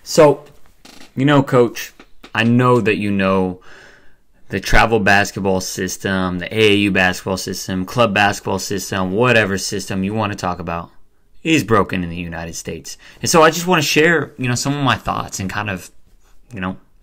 So, Coach, I know that you know the travel basketball system, the AAU basketball system, club basketball system, whatever system you want to talk about is broken in the United States. And so I just want to share, some of my thoughts and kind of,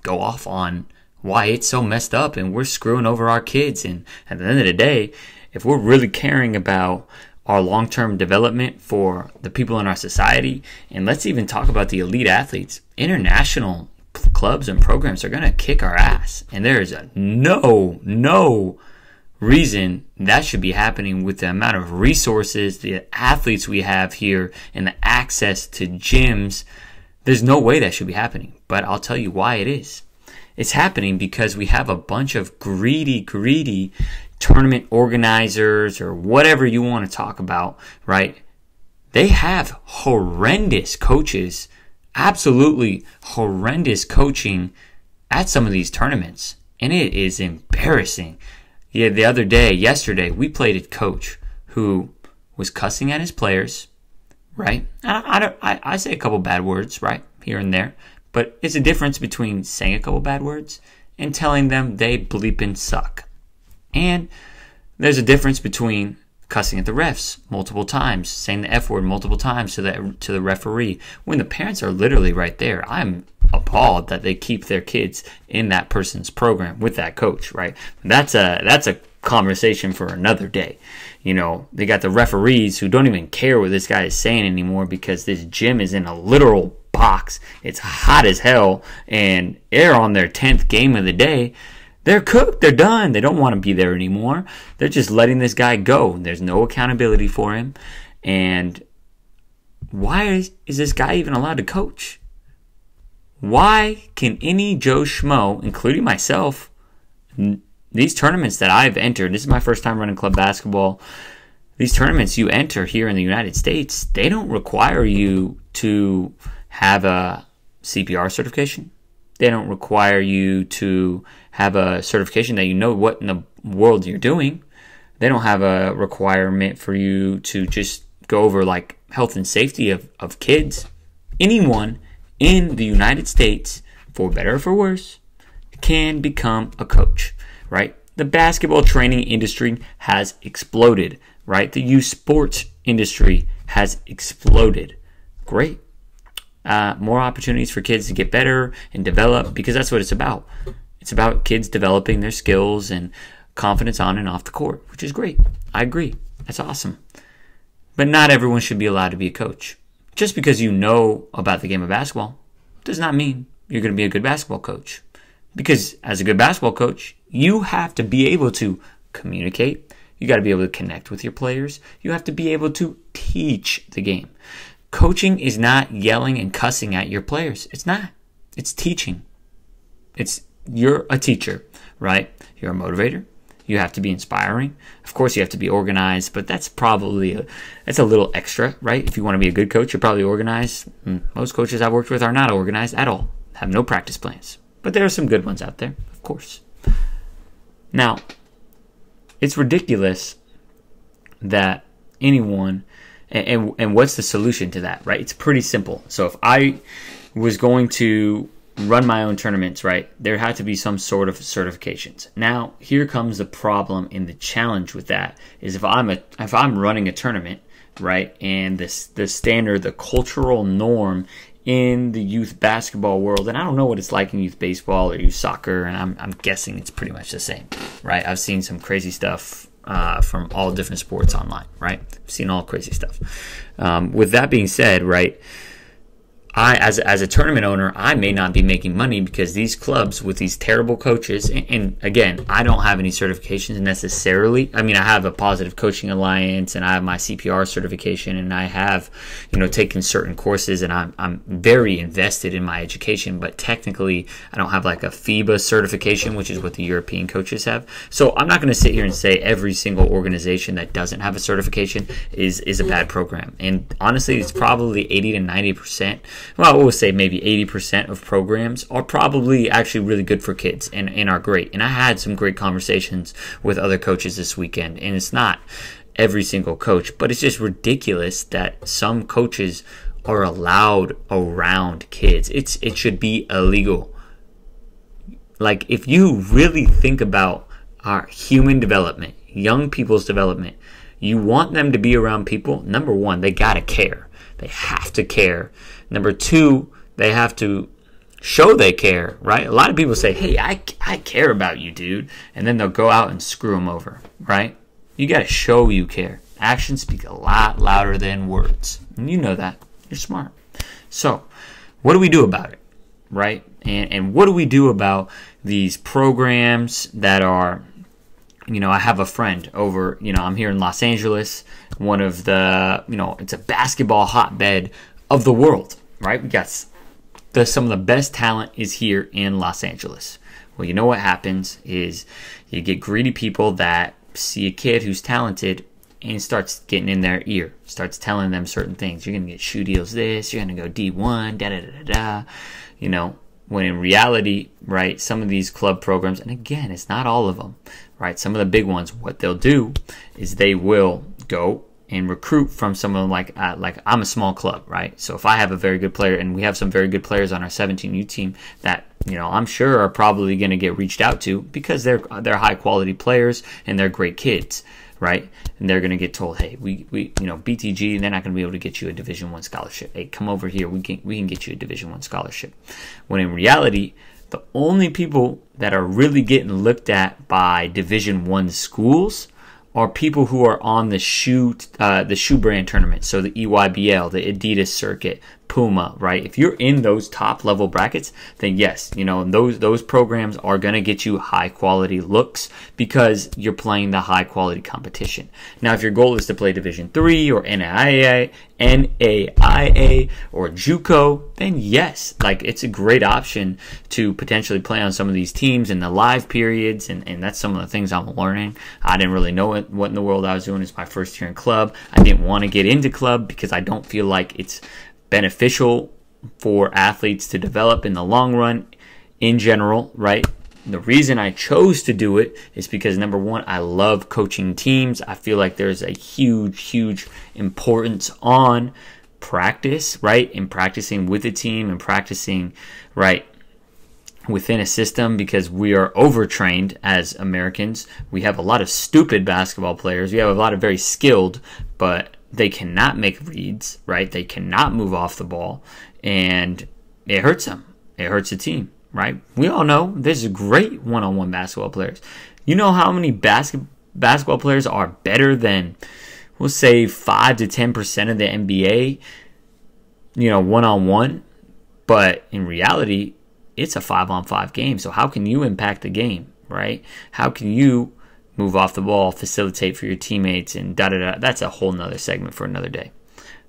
go off on why it's so messed up and we're screwing over our kids. And at the end of the day, if we're really caring about our long-term development for the people in our society, and let's even talk about the elite athletes, international clubs and programs are going to kick our ass. And there is no reason that should be happening with the amount of resources, the athletes we have here, and the access to gyms. There's no way that should be happening. But I'll tell you why it is. It's happening because we have a bunch of greedy tournament organizers or whatever you want to talk about, right? They have horrendous coaches, absolutely horrendous coaching at some of these tournaments. And it is embarrassing. Yeah, yesterday, we played a coach who was cussing at his players, right? I say a couple bad words, right, here and there. But it's a difference between saying a couple bad words and telling them they bleeping suck. And there's a difference between cussing at the refs multiple times, saying the F word multiple times to the referee, when the parents are literally right there. I'm appalled that they keep their kids in that person's program with that coach, right? That's a conversation for another day. They got the referees who don't even care what this guy is saying anymore because this gym is in a literal box. It's hot as hell, and they're on their 10th game of the day. They're cooked. They're done. They don't want to be there anymore. They're just letting this guy go. There's no accountability for him. And why is this guy even allowed to coach? Why can any Joe Schmo, including myself, these tournaments that I've entered, this is my first time running club basketball, these tournaments you enter here in the United States, they don't require you to have a CPR certification. They don't require you to have a certification that you know what in the world you're doing. They don't have a requirement for you to just go over like health and safety of kids. Anyone in the United States, for better or for worse, can become a coach, right? The basketball training industry has exploded, right? The youth sports industry has exploded. Great. More opportunities for kids to get better and develop, because that's what it's about. It's about kids developing their skills and confidence on and off the court, which is great. I agree. That's awesome. But not everyone should be allowed to be a coach. Just because you know about the game of basketball does not mean you're going to be a good basketball coach. Because as a good basketball coach, you have to be able to communicate. You got to be able to connect with your players. You have to be able to teach the game. Coaching is not yelling and cussing at your players. It's not. It's teaching. You're a teacher, right? You're a motivator. You have to be inspiring. Of course, you have to be organized, but that's a little extra, right? If you want to be a good coach, you're probably organized. Most coaches I've worked with are not organized at all, have no practice plans. But there are some good ones out there, of course. Now, it's ridiculous that anyone... And what's the solution to that, right? It's pretty simple. So if I was going to run my own tournaments, right, there had to be some sort of certifications. Now, here comes the problem and the challenge with that is if I'm running a tournament, right, and the standard, the cultural norm in the youth basketball world, and I don't know what it's like in youth baseball or youth soccer, and I'm guessing it's pretty much the same, right? I've seen some crazy stuff from all different sports online, right? I've seen all crazy stuff. With that being said, right, I, as a tournament owner, I may not be making money because these clubs with these terrible coaches, and again, I don't have any certifications necessarily. I mean, I have a Positive Coaching Alliance, and I have my CPR certification, and I have, taken certain courses, and I'm very invested in my education, but technically, I don't have like a FIBA certification, which is what the European coaches have. So I'm not going to sit here and say every single organization that doesn't have a certification is a bad program. And honestly, it's probably 80 to 90%. Well, we'll say maybe 80% of programs are probably actually really good for kids and are great. And I had some great conversations with other coaches this weekend, and it's not every single coach, but it's just ridiculous that some coaches are allowed around kids. It should be illegal. Like, if you really think about our human development, young people's development, you want them to be around people. Number one, they gotta care. They have to care. Number two, they have to show they care, right? A lot of people say, hey, I care about you, dude. And then they'll go out and screw them over, right? You gotta show you care. Actions speak a lot louder than words. And you know that. You're smart. So, what do we do about it, right? And what do we do about these programs that are, I have a friend over, I'm here in Los Angeles, one of the, it's a basketball hotbed of the world, right? We got some of the best talent is here in Los Angeles. Well, you know what happens is you get greedy people that see a kid who's talented and starts getting in their ear, starts telling them certain things. You're going to get shoe deals this, you're going to go D1, da-da-da-da-da, when in reality, right, some of these club programs, and again, it's not all of them, right, some of the big ones, what they'll do is they will go and recruit from someone like I'm a small club, right? So if I have a very good player, and we have some very good players on our 17U team that, I'm sure are probably going to get reached out to because they're high quality players and they're great kids, right? And they're going to get told, hey, we BTG, they're not going to be able to get you a Division I scholarship. Hey, come over here, we can get you a Division I scholarship. When in reality, the only people that are really getting looked at by Division I schools are people who are on the shoe brand tournament. So the EYBL, the Adidas circuit, Puma, right? If you're in those top level brackets, then yes, those programs are going to get you high quality looks because you're playing the high quality competition. Now, if your goal is to play Division III or NAIA or JUCO, then yes, like it's a great option to potentially play on some of these teams in the live periods, and that's some of the things I'm learning. I didn't really know what in the world I was doing. It's my first year in club. I didn't want to get into club because I don't feel like it's beneficial for athletes to develop in the long run in general, right? The reason I chose to do it is because, number one, I love coaching teams. I feel like there's a huge importance on practice, right? And practicing with a team and practicing, right, within a system, because we are overtrained as Americans. We have a lot of stupid basketball players. We have a lot of very skilled, but they cannot make reads, right? They cannot move off the ball, and it hurts them. It hurts the team, right? We all know there's great one-on-one basketball players. You know how many basketball players are better than, we'll say, 5 to 10% of the NBA, one-on-one? But in reality, it's a 5-on-5 game. So how can you impact the game, right? How can you move off the ball, facilitate for your teammates, and da-da-da. That's a whole nother segment for another day.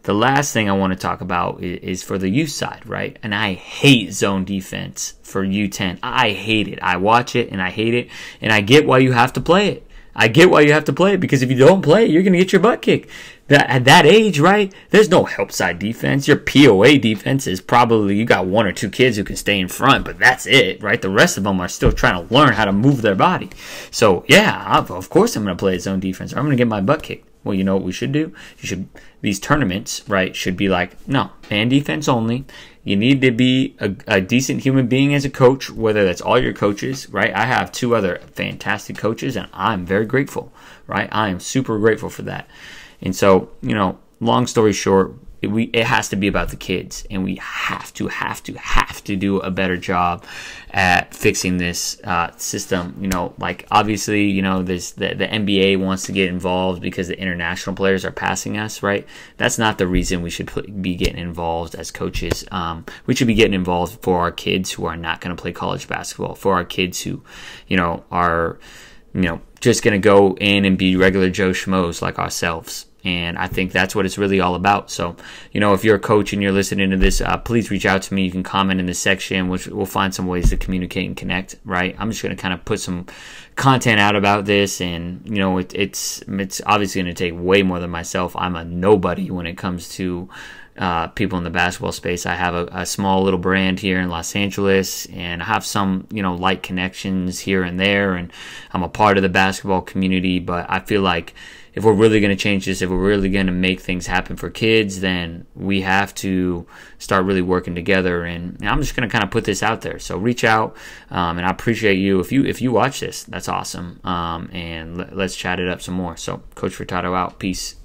The last thing I want to talk about is for the youth side, right? And I hate zone defense for U10. I hate it. I watch it and I hate it. And I get why you have to play it. I get why you have to play it, because if you don't play it, you're going to get your butt kicked. At that age, right, there's no help side defense. Your POA defense is probably, you got 1 or 2 kids who can stay in front, but that's it, right? The rest of them are still trying to learn how to move their body. So, yeah, of course I'm going to play zone defense, or I'm going to get my butt kicked. Well, you know what we should do? These tournaments, right, should be like, no, man defense only. You need to be a decent human being as a coach, whether that's all your coaches, right? I have 2 other fantastic coaches, and I'm very grateful, right? I am super grateful for that. And so, long story short, it has to be about the kids, and we have to do a better job at fixing this system. Obviously, the NBA wants to get involved because the international players are passing us, right? That's not the reason we should be getting involved as coaches. We should be getting involved for our kids who are not going to play college basketball, for our kids who, are, just going to go in and be regular Joe Schmoes like ourselves. And I think that's what it's really all about. So, if you're a coach and you're listening to this, please reach out to me. You can comment in the section, which we'll find some ways to communicate and connect, right? I'm just going to kind of put some content out about this. And, it's obviously going to take way more than myself. I'm a nobody when it comes to people in the basketball space. I have a small little brand here in Los Angeles, and I have some, light connections here and there. And I'm a part of the basketball community, but I feel like if we're really going to change this, if we're really going to make things happen for kids, then we have to start really working together. And I'm just going to kind of put this out there. So reach out, and I appreciate you. If you watch this, that's awesome. And let's chat it up some more. So Coach Furtado out. Peace.